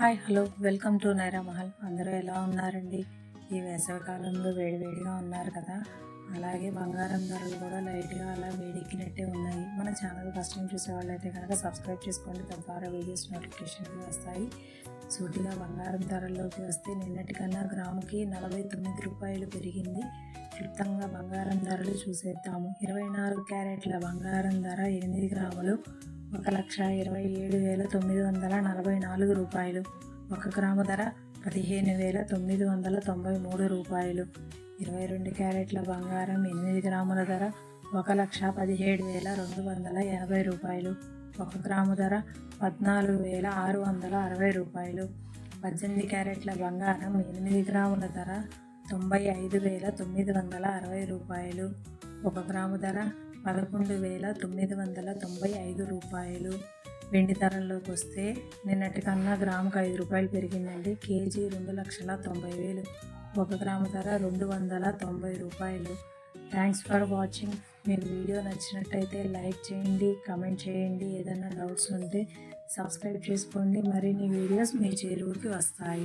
Hi hello welcome to Naira Mahal. అందరూ ఎలా ఉన్నారండి? ఈ వేసవికాలంలో వేడివేడిగా ఉన్నారు కదా, అలాగే బంగారం ధరలు కూడా లైట్గా అలా వేడెక్కినట్టే ఉన్నాయి. మన ఛానల్ ఫస్ట్ టైం చూసే వాళ్ళైతే కనుక సబ్స్క్రైబ్ చేసుకోండి, తద్వారా వీడియోస్ నోటిఫికేషన్లు వస్తాయి. సూటిగా బంగారం ధరల్లోకి వస్తే నిన్నటి కన్నా గ్రాముకి 49 రూపాయలు పెరిగింది. క్లుప్తంగా బంగారం ధరలు చూసేద్దాము. 24 క్యారెట్ల బంగారం ధర 8 గ్రాములు 1,27,944 రూపాయలు. 1 గ్రాము ధర 15,993 రూపాయలు. 22 క్యారెట్ల బంగారం 8 గ్రాముల ధర 1,17,280 రూపాయలు. 1 గ్రాము ధర 14,660 రూపాయలు. 18 క్యారెట్ల బంగారం 8 గ్రాముల ధర 95,960 రూపాయలు. 1 గ్రాము ధర 11,995 రూపాయలు. వెండి ధరల్లోకి వస్తే నిన్నటి కన్నా గ్రాముకు 5 రూపాయలు పెరిగిందండి. కేజీ 2,90,000. 1 గ్రాము ధర 290 రూపాయలు. Thanks for watching. మీకు వీడియో నచ్చినట్టయితే లైక్ చేయండి, కమెంట్ చేయండి. ఏదైనా డౌట్స్ ఉంటే సబ్స్క్రైబ్ చేసుకోండి. మరిన్ని వీడియోస్ మీ చేరువుకి వస్తాయి.